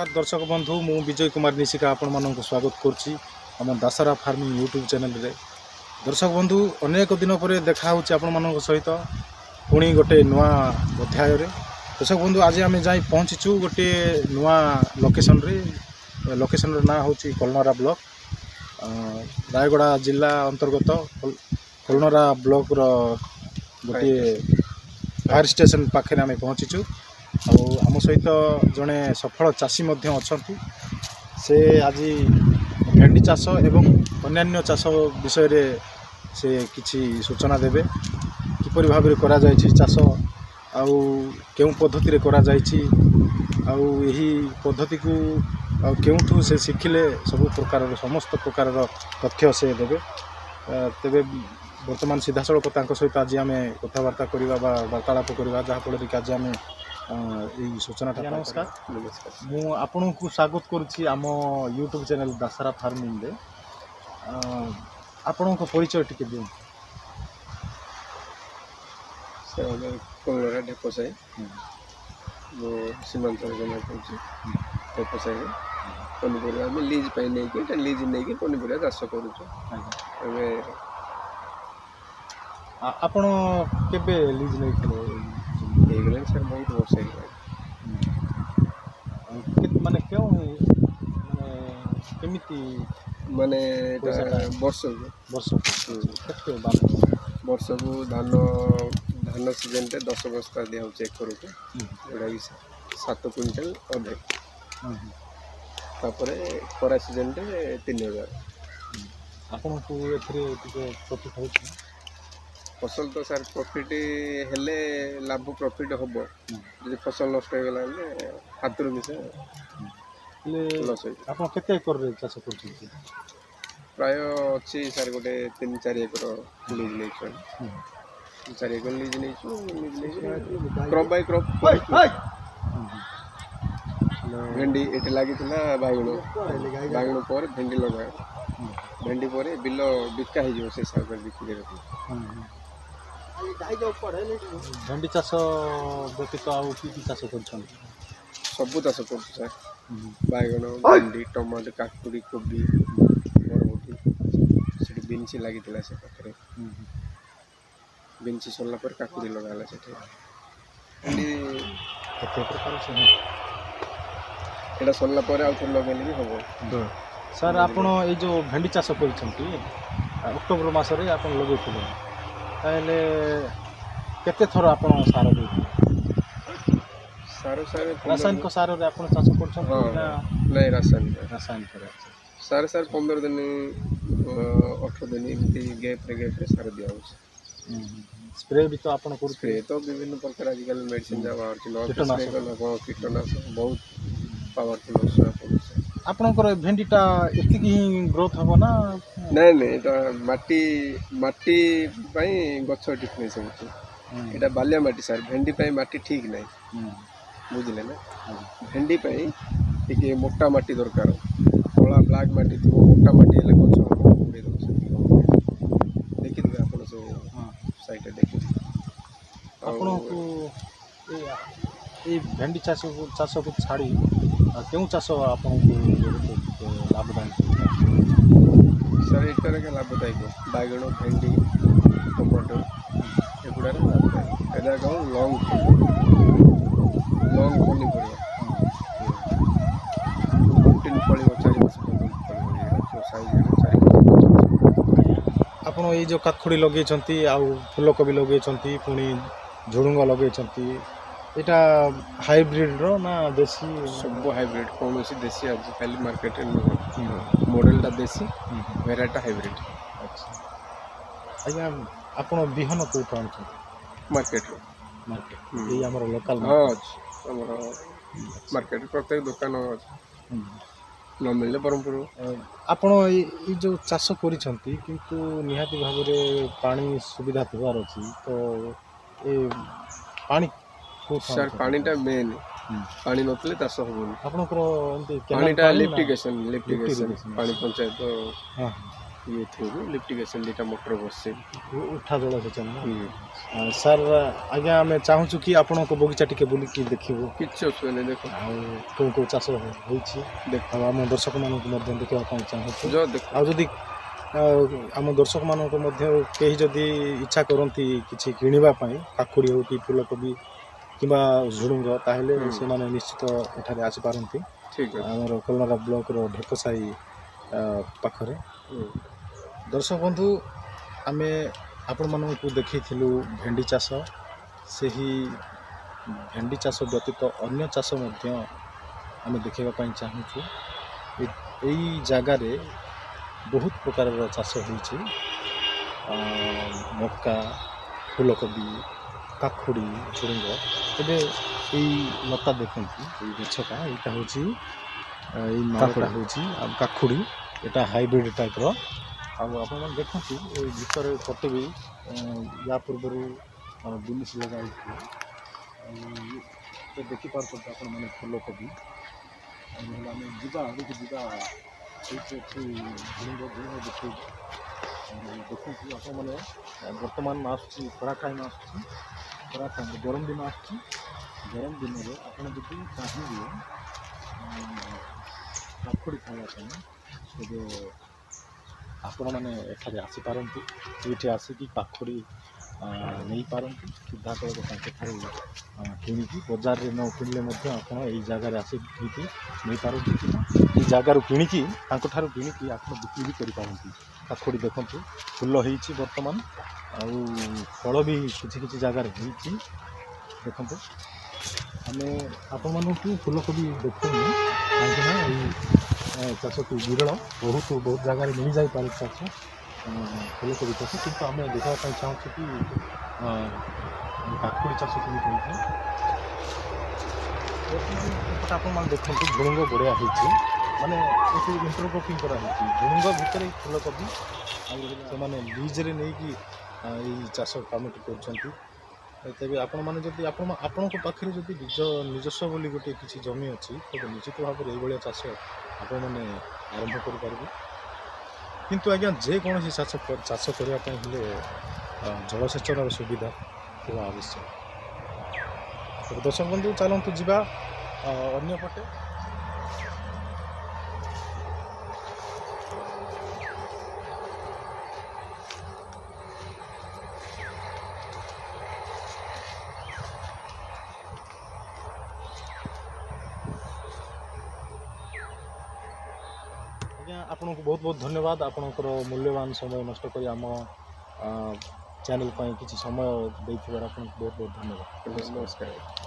नमस्कार दर्शक बंधु मु विजय कुमार निशिका आपण मानक स्वागत करुच्ची आम दासरा फार्मिंग यूट्यूब चैनल रे। दर्शक बंधु अनेक दिन पर देखा आपण मानक सहित पुणी गोटे नुआ अध्याय रे। दर्शक बंधु आज आम जाई पहुँचीचु गोटे नुआ लोकेशन ना हूँ कलनरा ब्लॉक रायगड़ा जिला अंतर्गत कलनरा ब्लॉक रो गोटे फायर स्टेशन पाखे आम पहुँचीचु। आम सहित जड़े सफल चाषी अच्छा से आज भेंडी चाष एवं अन्यान्य चाष विषय रे से किछि सूचना देवे किपरि भाव में करा जायछि चाष आउ केउ पद्धति रे करा जायछि आउ एही पद्धति को केउठु से शिखिले सब प्रकार समस्त प्रकार तथ्य से देवे। तेबे वर्तमान सीधा सड़क सहित आज आम कथबार्ता करवा वार्तालाप करवा जहाँफल कि आज आम यही सूचना। नमस्कार मु आपन को स्वागत करुच्ची आम यूट्यूब चैनल दासरा फार्मिंग रे। आपण को परिचय टिके दियो। कलरा ढेपसाई वो सीमांचल जमा करछि ढेपसाई पनीपरिया में लीज पाई नहीं कि लीज नहीं कि पनीपरिया चाष करूछु। एबे आपण केबे लीज नहीं थिले एगले सर बहुत वर्ष माने क्यों माने केमिति माने वर्ष वर्ष को धान सीजन टे 10 बस्ता दिया चेक करूँ जोटा कि 7 क्विंटल अधे तापर खरा सीजन टे 3000 आपन को एथरे टिके प्रॉफिट होछि। फसल तो सर प्रॉफिट हेले लाभ प्रॉफिट हम जो फसल नष्ट हो गला हाथ मिसे लस आप केते एकर रे चाष करछथि प्राय अच्छी सर गोटे 3-4 एकर लीज नहीं 4 एकर लीज नहीं क्रॉप बाय क्रॉप भेंडी एटे लगी बैगण पर भेंडी लगा भेंडी पर बिल बिका हो से हिसाब से बिक्री भेंडी चाष व्यतीत आउ कि चाष कर सब चाष कर सर बैगण भेंडी टमाटो काकुड़ी कोबी बरबटी से बीन्स लगी से पाखे बीन्स सरला पर काकुड़ी लगाला से एटा सरला पर आउ थोड़ा लगेले भी हम। सर आपण ये जो भेंडी चाष करछंती अक्टोबर मास रे आपण लगेथिले ताले केते थोर आपण सार देथिले सार रासायनिक सार रे आपण चाष करछंती ना नहीं रासायनिक रे सार 15 दिन 18 दिन एमती गैप रे सार दिया हो। स्प्रे भी तो आपण कर स्प्रे तो विभिन्न प्रकार आजकल मेडिसिन जा बाहर कीटनाशक बहुत पावरफुल ଔଷଧ आपणकर भेंडीटा एतिक ही ग्रोथ हम ना नहीं नहीं माटी माटी गछ ठीक नहीं सब ये बालिया माटी सर भेंडी माटी ठीक नहीं बुझे ना भेंडी टे मोटा माटी दरकार कला ब्लैक माटी थी मोटा माटी गछ उड़े देखिए आप साइड देखिए आपन को ये भेंडी चाष को छाड़ी क्यों चाष आपन को लाभदायक सर इटर के लाभदायक बैगण भेंडी टमाटो एगुड़ा लाभदायक एटा कौन लंग पनीपरिया 15 फल 4 मास आपन ये जो काकुड़ी लगे आउ फूलकोबी लगे पुणी झुड़ुंग लगे एटा हाइब्रिड रो ना देसी सब हाइब्रिड कौन सी देसी आज खाली मार्केट मॉडलटा देसी वेराइटी हाइब्रिड। अच्छा आज्ञा आपन बिहन को मार्केट ये हमर लोकल हमर मार्केट प्रत्येक दुकान न मिले ब्रह्मपुर आपन ये जो चाष करिसंती किंतु निहाती भाव रे पानी सुविधा थिबार अछि तो ए पानी सर पानीटा मेन पानी नतले चाष होबोनी आपनकर पानीटा लिफ्टिगेशन पानी पंचायत ये थ्रू लिफ्ट इरिगेशन दुटा मोटर बसছে उठा जलसेचन सर आज्ञा आम चाहूँ कि आपण बगीचा टी बुलिकी देखू किसी असुविधा नहीं देख कौ कौ चाष हो आम दर्शक मानक देखा चाहूँ जो देख आदि आम दर्शक मानक कहीं जदि इच्छा करती किसी किणापी काकुड़ी हो कि फूलकोबी कि झुड़ुंग ताहले से माने निश्चित एठारे आसीपारती ठीक है आमर कोलनरा ब्लॉक रो ढेकसाई पाखरे दर्शक बंधु आमे आपण मानक देखिलु भेंडी चाष से ही भेंडी चाष व्यतीत अन्य चाष आमे देखा चाहूँ यही जगार बहुत प्रकार चाष होइछि मक्का फूलकोबी काकुड़ी झुड़ुंग एबे लता देखते गछटा यहाँ हूँ माटा हूँ काकुड़ी यहाँ हाइब्रिड टाइप रो आप देखते भर पटे भी या पूर्व बुलिस लगा देखिपार मैंने फूलकोबी आम जा झुड़ुंग देखते आप मैंने बर्तमान आसूँ खरा टाइम आसूँ खरा टाइम गरम दिन आसूँ गरम दिन में आपड़ जब चाहिए काकुड़ी खावाई तेज आपण मैंने एठारे आसीपारती ये आसिकी काकुड़ी नहीं पारती सीधा किणिकी बजार में न किणिले आप जगार आसिक नहीं पारती कि जगार किणिकी किणिकी आप बिक्री भी करें काकुड़ी देखु फूल हो बर्तमान आउ फल भी किसी जगार हो देखु आम आपण फूलकोबी देखु कहीं चाष की विरल बहुत जगार मिल जापे चाष फूलकोबी चाष कि आम देखापी चाहूँ कि काकुड़ी चाष केमी आप देखते झुड़ुंग बढ़िया होती माने इंटरक्रॉपिंग कराई झुड़ुंग भितर फूलकोबी से लीज्रे नहीं चाष कम कर तेज आपण मैंने जब आपण पाखे जब निजस्व बोली गोटे किसी जमी अच्छी तो निश्चित भाव में ये चाष आपण मैंने आरंभ करें किंतु आज्ञा जेकोसी चाष करने जलसेचन सुविधा थोड़ा आवश्यक दर्शक बंधु चलतु जा अन्य पटे आपको बहुत बहुत धन्यवाद आपणकर मूल्यवान समय नष्ट कर आम चैनल किसी समय देथिबार आपको बहुत बहुत धन्यवाद नमस्कार।